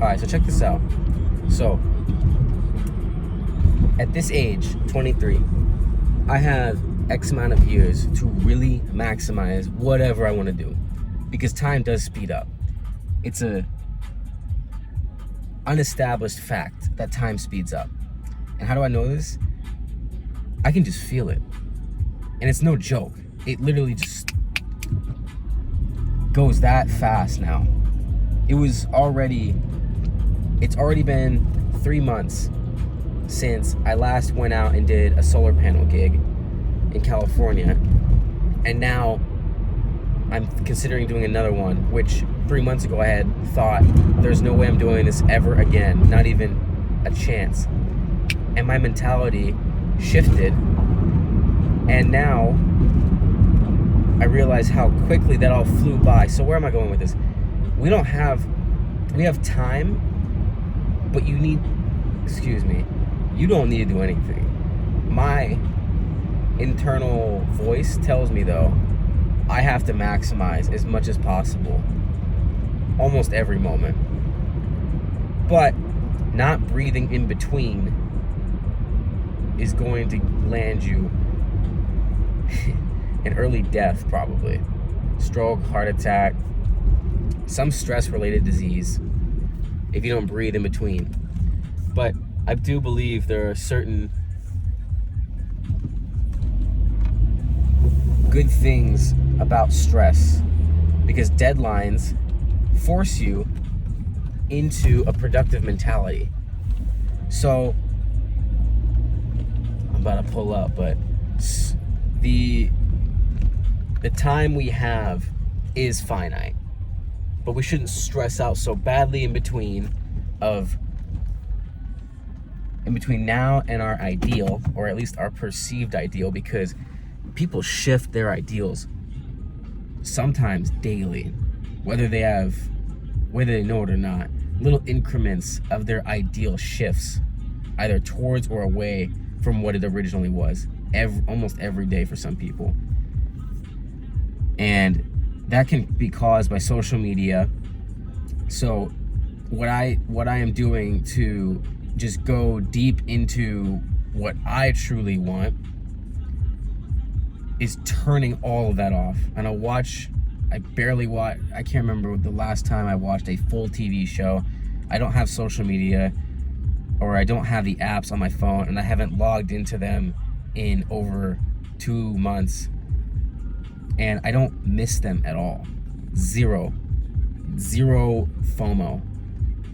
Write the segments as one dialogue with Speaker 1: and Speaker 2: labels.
Speaker 1: Alright, so check this out. So, at this age, 23, I have X amount of years to really maximize whatever I want to do. Because time does speed up. It's a unestablished fact that time speeds up. And how do I know this? I can just feel it. And it's no joke. It literally just goes that fast now. It's already been 3 months since I last went out and did a solar panel gig in California. And now I'm considering doing another one, which 3 months ago I had thought there's no way I'm doing this ever again, not even a chance. And my mentality shifted, and now I realize how quickly that all flew by. So where am I going with this? We have time, but you don't need to do anything. My internal voice tells me, though, I have to maximize as much as possible almost every moment. But not breathing in between is going to land you an early death, probably. Stroke, heart attack, some stress-related disease if you don't breathe in between. But I do believe there are certain good things about stress, because deadlines force you into a productive mentality. So I'm about to pull up, but the time we have is finite, but we shouldn't stress out so badly in between now and our ideal, or at least our perceived ideal, because people shift their ideals sometimes daily, whether they know it or not. Little increments of their ideal shifts either towards or away from what it originally was, almost every day for some people. And that can be caused by social media. So what I am doing to just go deep into what I truly want is turning all of that off. And I can't remember the last time I watched a full TV show. I don't have social media, or I don't have the apps on my phone, and I haven't logged into them in over 2 months. And I don't miss them at all. Zero FOMO.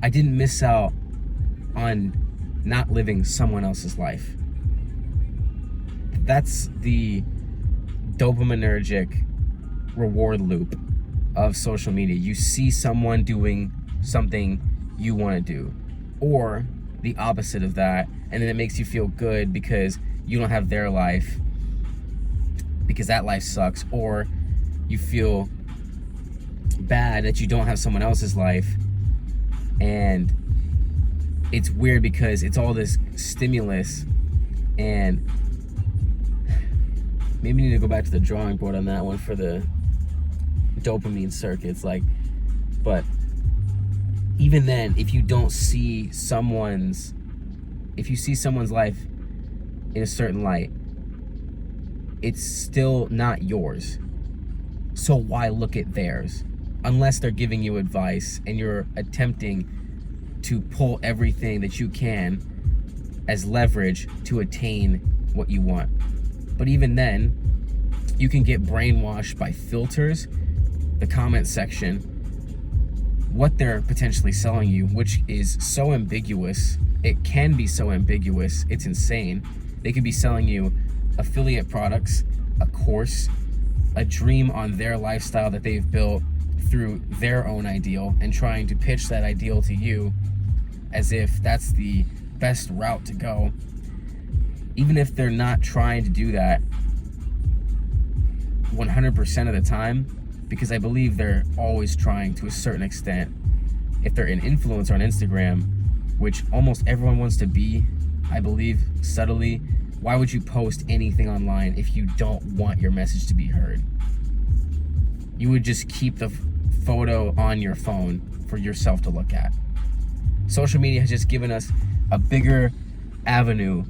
Speaker 1: I didn't miss out on not living someone else's life. That's the dopaminergic reward loop of social media. You see someone doing something you want to do, or the opposite of that, and then it makes you feel good because you don't have their life, because that life sucks, or you feel bad that you don't have someone else's life. And it's weird because it's all this stimulus, and maybe you need to go back to the drawing board on that one for the dopamine circuits. But even then, if you see someone's life in a certain light, it's still not yours. So why look at theirs? Unless they're giving you advice and you're attempting to pull everything that you can as leverage to attain what you want. But even then, you can get brainwashed by filters, the comment section, what they're potentially selling you, which is so ambiguous. It can be so ambiguous, it's insane. They could be selling you affiliate products, a course, a dream on their lifestyle that they've built through their own ideal, and trying to pitch that ideal to you as if that's the best route to go. Even if they're not trying to do that 100% of the time, because I believe they're always trying to a certain extent. If they're an influencer on Instagram, which almost everyone wants to be, I believe, subtly, why would you post anything online if you don't want your message to be heard? You would just keep the photo on your phone for yourself to look at. Social media has just given us a bigger avenue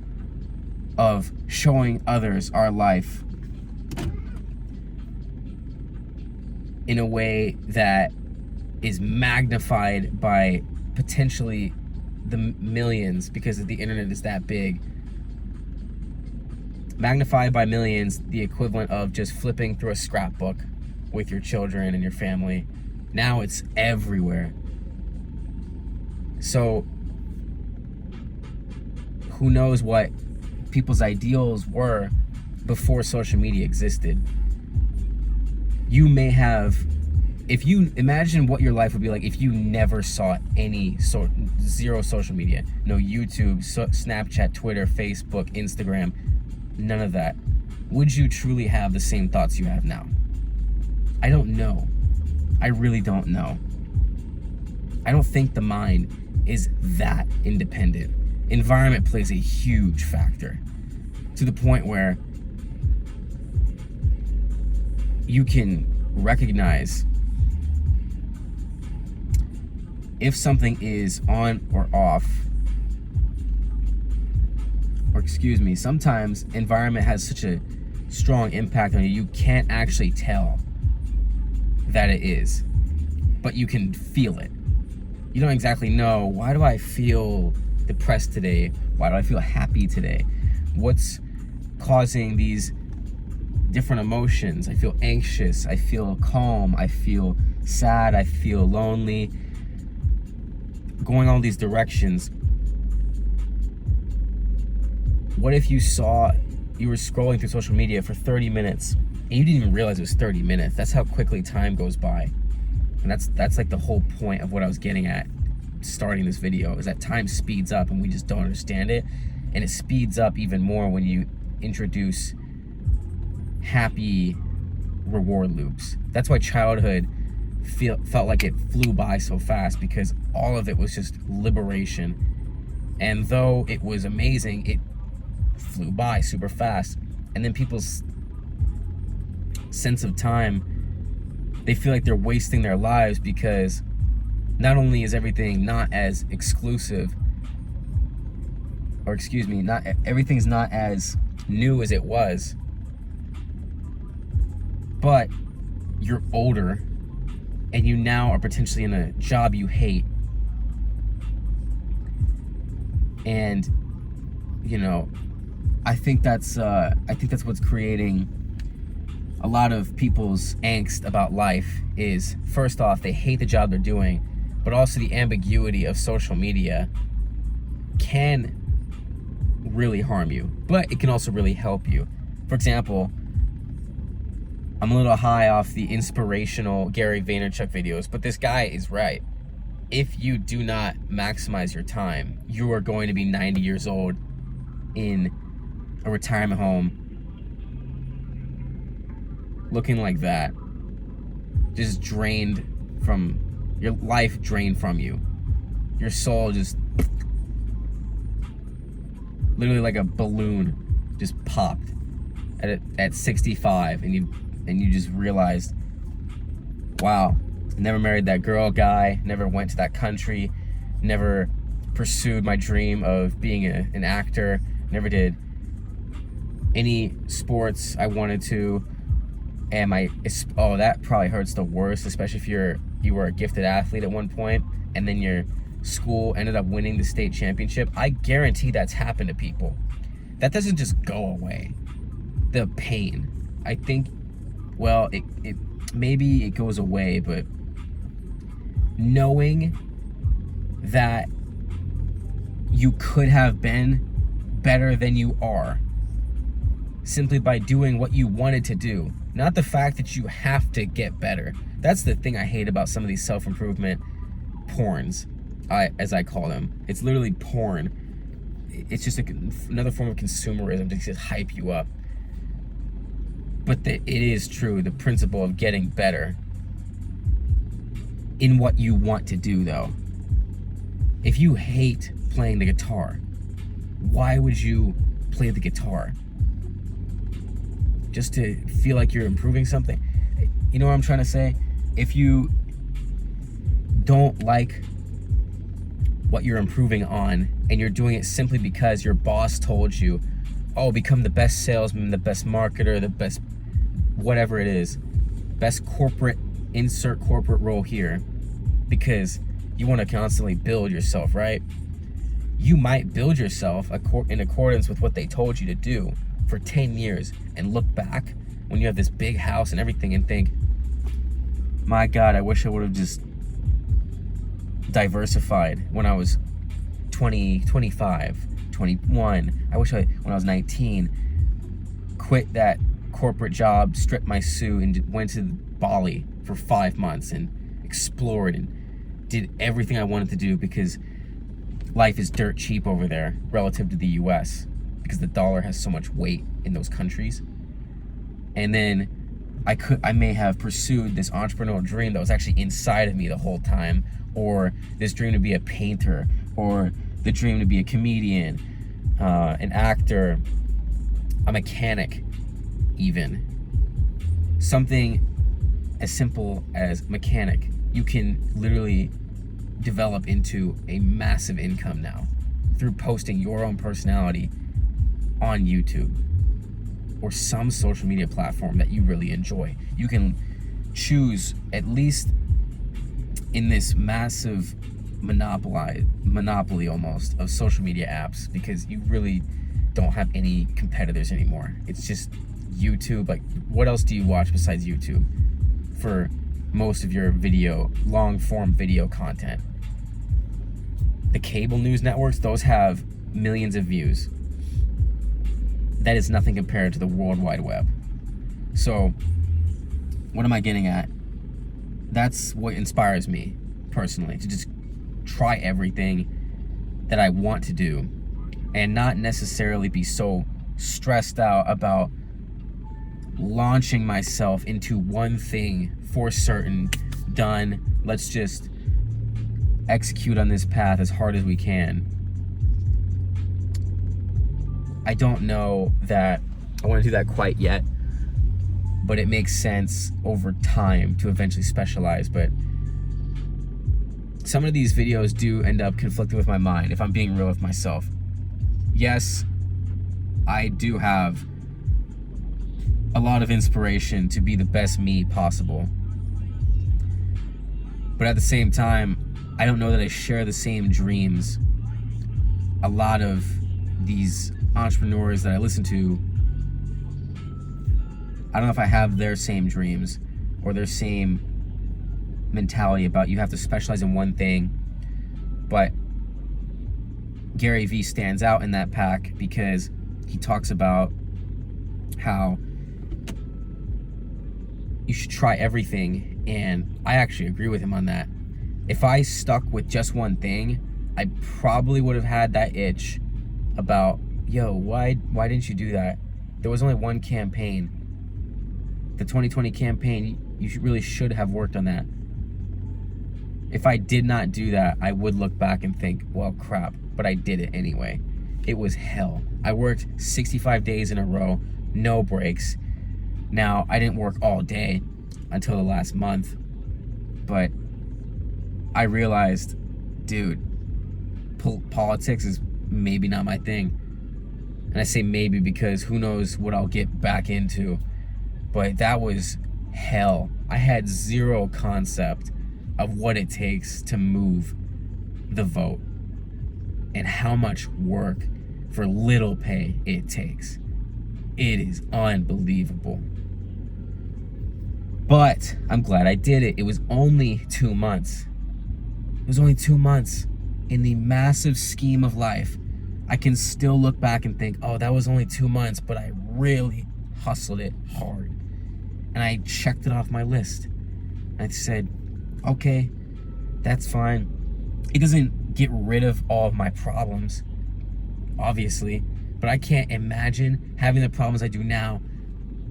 Speaker 1: of showing others our life in a way that is magnified by potentially the millions, because the internet is that big. Magnified by millions, the equivalent of just flipping through a scrapbook with your children and your family. Now it's everywhere. So who knows what people's ideals were before social media existed. You may have, if you imagine what your life would be like if you never saw zero social media, no YouTube, Snapchat, Twitter, Facebook, Instagram, none of that. Would you truly have the same thoughts you have now? I don't know. I really don't know. I don't think the mind is that independent. Environment plays a huge factor, to the point where you can recognize if something is on or off. Or excuse me, sometimes environment has such a strong impact on you, you can't actually tell that it is, but you can feel it. You don't exactly know, why do I feel depressed today? Why do I feel happy today? What's causing these different emotions? I feel anxious, I feel calm, I feel sad, I feel lonely. Going all these directions. What if you were scrolling through social media for 30 minutes and you didn't even realize it was 30 minutes? That's how quickly time goes by. And that's like the whole point of what I was getting at starting this video, is that time speeds up and we just don't understand it. And it speeds up even more when you introduce happy reward loops. That's why childhood felt like it flew by so fast, because all of it was just liberation. And though it was amazing, it flew by super fast. And then people's sense of time, they feel like they're wasting their lives, because not only is everything not as exclusive, or excuse me, not everything's not as new as it was, but you're older and you now are potentially in a job you hate. And I think that's what's creating a lot of people's angst about life. Is, first off, they hate the job they're doing, but also the ambiguity of social media can really harm you, but it can also really help you. For example, I'm a little high off the inspirational Gary Vaynerchuk videos, but this guy is right. If you do not maximize your time, you are going to be 90 years old in a retirement home looking like that, just drained from your life, drained from you, your soul just literally like a balloon just popped at 65, and you just realized, wow, never married that girl, guy, never went to that country, never pursued my dream of being an actor, never did any sports I wanted to. And that probably hurts the worst, especially if you were a gifted athlete at one point and then your school ended up winning the state championship. I guarantee that's happened to people. That doesn't just go away. The pain, I think, well, it maybe it goes away, but knowing that you could have been better than you are simply by doing what you wanted to do, not the fact that you have to get better. That's the thing I hate about some of these self-improvement porns, as I call them. It's literally porn. It's just another form of consumerism to just hype you up. But it is true, the principle of getting better in what you want to do, though. If you hate playing the guitar, why would you play the guitar? Just to feel like you're improving something? You know what I'm trying to say? If you don't like what you're improving on, and you're doing it simply because your boss told you, oh, become the best salesman, the best marketer, the best whatever it is, best corporate, insert corporate role here, because you want to constantly build yourself, right? You might build yourself in accordance with what they told you to do for 10 years and look back when you have this big house and everything and think, my God, I wish I would have just diversified when I was 20, 25, 21. I wish when I was 19, quit that corporate job, stripped my suit, and went to Bali for 5 months and explored and did everything I wanted to do, because life is dirt cheap over there relative to the US, because the dollar has so much weight in those countries. And then I may have pursued this entrepreneurial dream that was actually inside of me the whole time, or this dream to be a painter, or the dream to be a comedian, an actor, a mechanic, even. Something as simple as mechanic, you can literally develop into a massive income now through posting your own personality on YouTube or some social media platform that you really enjoy. You can choose, at least in this massive monopoly almost of social media apps, because you really don't have any competitors anymore. It's just YouTube. Like, what else do you watch besides YouTube for most of your long form video content? The cable news networks, those have millions of views. That is nothing compared to the World Wide Web. So what am I getting at? That's what inspires me personally, to just try everything that I want to do and not necessarily be so stressed out about launching myself into one thing for certain, done, let's just execute on this path as hard as we can. I don't know that I want to do that quite yet, but it makes sense over time to eventually specialize. But some of these videos do end up conflicting with my mind, if I'm being real with myself. Yes, I do have a lot of inspiration to be the best me possible. But at the same time, I don't know that I share the same dreams. A lot of these entrepreneurs that I listen to, I don't know if I have their same dreams or their same mentality about you have to specialize in one thing. But Gary Vee stands out in that pack because he talks about how you should try everything, and I actually agree with him on that. If I stuck with just one thing, I probably would have had that itch about, yo, why didn't you do that? There was only one campaign. The 2020 campaign, you really should have worked on that. If I did not do that, I would look back and think, well, crap, but I did it anyway. It was hell. I worked 65 days in a row, no breaks. Now, I didn't work all day until the last month, but I realized, dude, politics is maybe not my thing. And I say maybe because who knows what I'll get back into. But that was hell. I had zero concept of what it takes to move the vote and how much work for little pay it takes. It is unbelievable. But I'm glad I did it. It was only 2 months. It was only 2 months. In the massive scheme of life, I can still look back and think, oh, that was only 2 months, but I really hustled it hard. And I checked it off my list. I said, okay, that's fine. It doesn't get rid of all of my problems, obviously, but I can't imagine having the problems I do now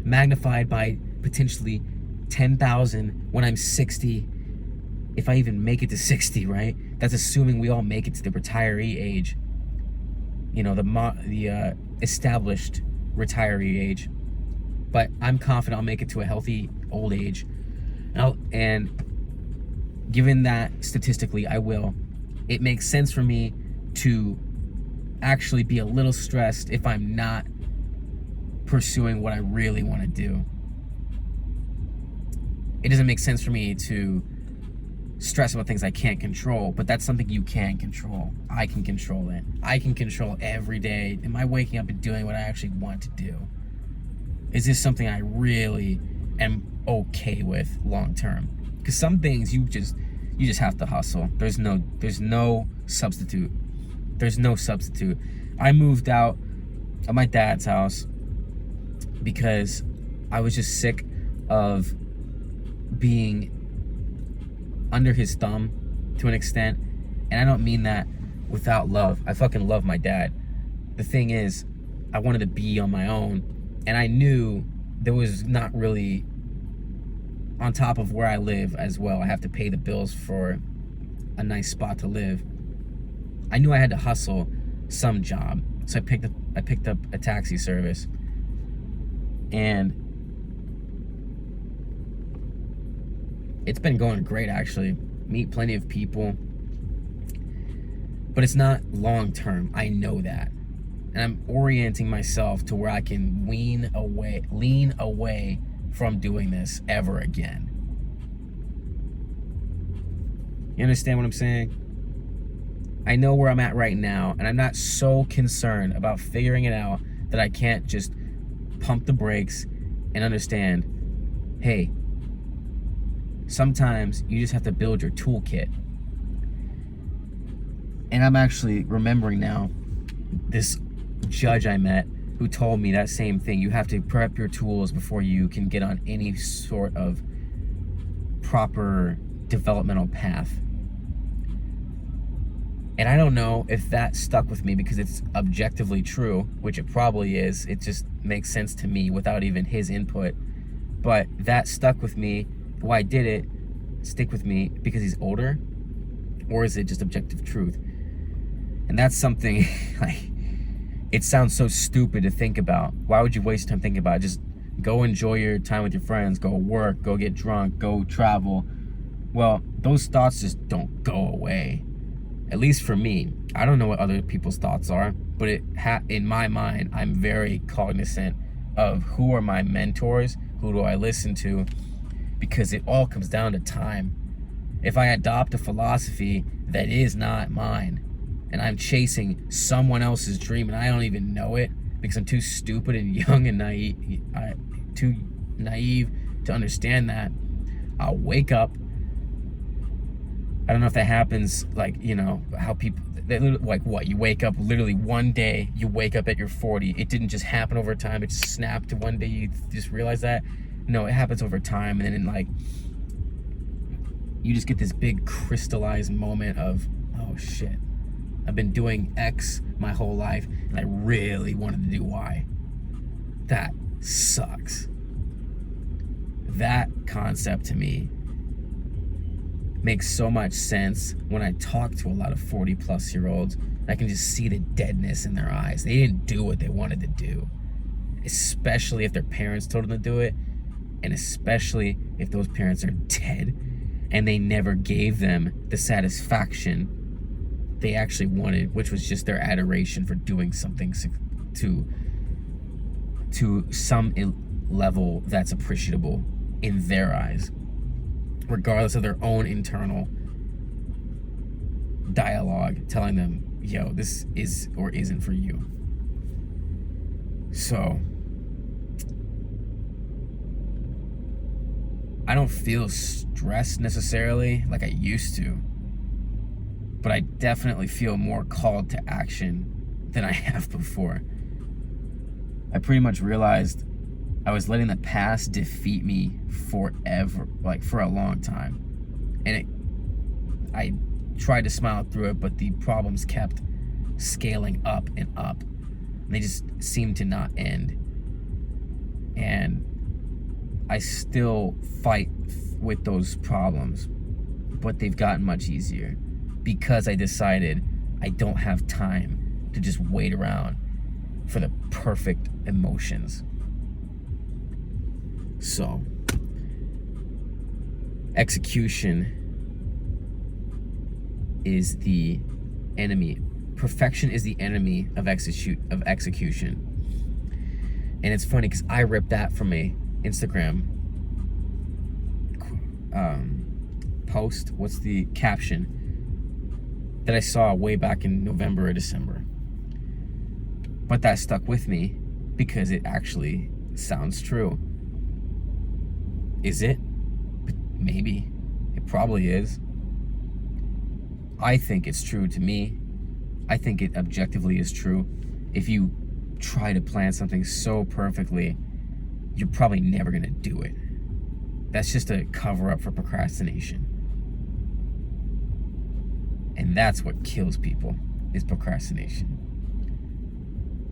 Speaker 1: magnified by potentially 10,000 when I'm 60, if I even make it to 60, right? That's assuming we all make it to the retiree age, you know, the established retiree age. But I'm confident I'll make it to a healthy old age, and given that statistically I will, it makes sense for me to actually be a little stressed if I'm not pursuing what I really want to do. It doesn't make sense for me to stress about things I can't control, but that's something you can control. I can control it. I can control every day. Am I waking up and doing what I actually want to do? Is this something I really am okay with long term? Because some things you just have to hustle. There's no substitute. There's no substitute. I moved out of my dad's house because I was just sick of being under his thumb to an extent. And I don't mean that without love. I fucking love my dad. The thing is, I wanted to be on my own, and I knew there was not really, on top of where I live as well, I have to pay the bills for a nice spot to live. I knew I had to hustle some job, so I picked up a taxi service, and it's been going great, actually. Meet plenty of people, but it's not long term. I know that, and I'm orienting myself to where I can lean away from doing this ever again. You understand what I'm saying? I know where I'm at right now, and I'm not so concerned about figuring it out that I can't just pump the brakes and understand, hey, sometimes you just have to build your toolkit. And I'm actually remembering now this judge I met who told me that same thing. You have to prep your tools before you can get on any sort of proper developmental path. And I don't know if that stuck with me because it's objectively true, which it probably is. It just makes sense to me without even his input. But that stuck with me. Why did it stick with me? Because he's older? Or is it just objective truth? And that's something, like, it sounds so stupid to think about. Why would you waste time thinking about it? Just go enjoy your time with your friends, go work, go get drunk, go travel. Well, those thoughts just don't go away. At least for me. I don't know what other people's thoughts are, but in my mind, I'm very cognizant of who are my mentors, who do I listen to, because it all comes down to time. If I adopt a philosophy that is not mine, and I'm chasing someone else's dream and I don't even know it because I'm too stupid and young and too naive to understand that, I'll wake up. I don't know if that happens, like, you know, how people, like what, you wake up literally one day, you wake up at your 40. It didn't just happen over time. It just snapped to one day you just realize that. No, it happens over time, and then like you just get this big crystallized moment of, oh shit, I've been doing X my whole life and I really wanted to do Y. That sucks. That concept to me makes so much sense when I talk to a lot of 40-plus-year-olds. I can just see the deadness in their eyes. They didn't do what they wanted to do, especially if their parents told them to do it, and especially if those parents are dead and they never gave them the satisfaction they actually wanted, which was just their adoration for doing something to some level that's appreciable in their eyes, regardless of their own internal dialogue telling them, yo, this is or isn't for you. So I don't feel stressed necessarily like I used to, but I definitely feel more called to action than I have before. I pretty much realized I was letting the past defeat me forever, like for a long time. And I tried to smile through it, but the problems kept scaling up and up. And they just seemed to not end. And I still fight with those problems, but they've gotten much easier because I decided I don't have time to just wait around for the perfect emotions. So, execution is the enemy. Perfection is the enemy of execution. And it's funny because I ripped that from a Instagram post. What's the caption that I saw way back in November or December? But that stuck with me because it actually sounds true. Is it? Maybe. It probably is. I think it's true to me. I think it objectively is true. If you try to plan something so perfectly, you're probably never gonna do it. That's just a cover up for procrastination. And that's what kills people, is procrastination.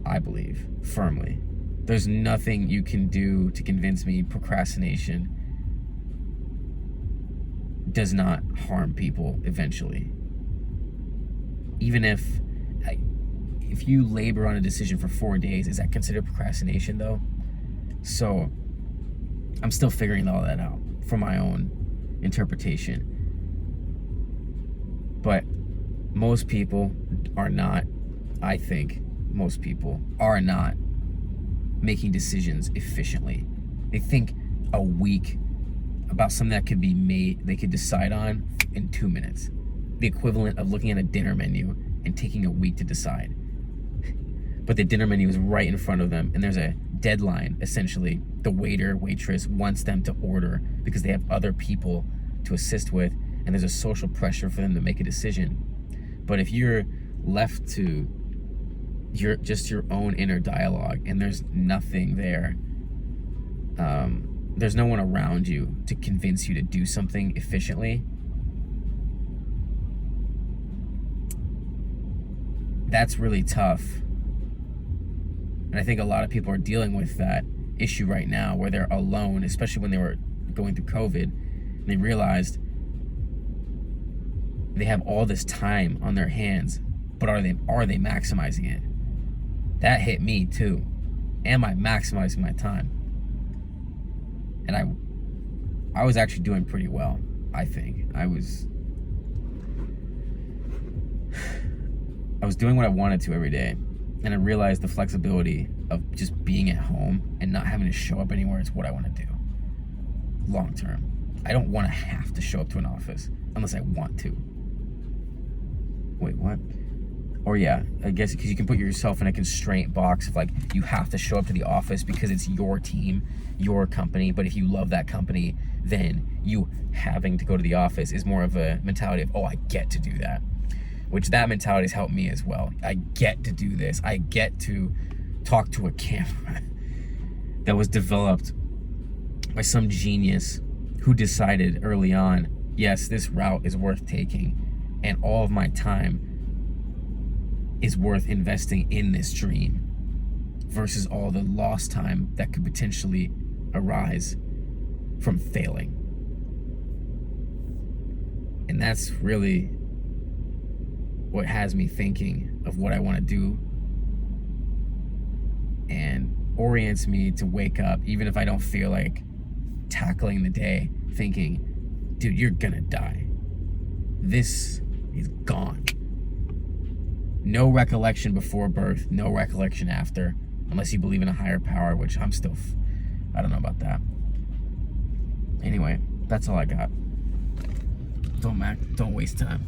Speaker 1: I believe, firmly. There's nothing you can do to convince me procrastination does not harm people eventually. Even if you labor on a decision for 4 days, is that considered procrastination though? So I'm still figuring all that out for my own interpretation. But most people are not, I think most people are not making decisions efficiently. They think a week about something that could be made, they could decide on in 2 minutes. The equivalent of looking at a dinner menu and taking a week to decide. But the dinner menu is right in front of them, and there's a deadline. Essentially, the waiter, waitress wants them to order because they have other people to assist with, and there's a social pressure for them to make a decision. But if you're left to your own inner dialogue and there's nothing there, there's no one around you to convince you to do something efficiently, that's really tough. And I think a lot of people are dealing with that issue right now where they're alone, especially when they were going through COVID, and they realized they have all this time on their hands, but are they maximizing it? That hit me too. Am I maximizing my time? And I was actually doing pretty well, I think. I was doing what I wanted to every day. And I realized the flexibility of just being at home and not having to show up anywhere is what I want to do long term. I don't want to have to show up to an office unless I want to. Wait, what? Or yeah, I guess because you can put yourself in a constraint box of like, you have to show up to the office because it's your team, your company. But if you love that company, then you having to go to the office is more of a mentality of, oh, I get to do that. Which that mentality has helped me as well. I get to do this. I get to talk to a camera that was developed by some genius who decided early on, yes, this route is worth taking, and all of my time is worth investing in this dream versus all the lost time that could potentially arise from failing. And that's really what has me thinking of what I want to do and orients me to wake up, even if I don't feel like tackling the day, thinking, dude, you're gonna die. This is gone. No recollection before birth, no recollection after, unless you believe in a higher power, which I'm still, I don't know about that. Anyway, that's all I got. Don't waste time.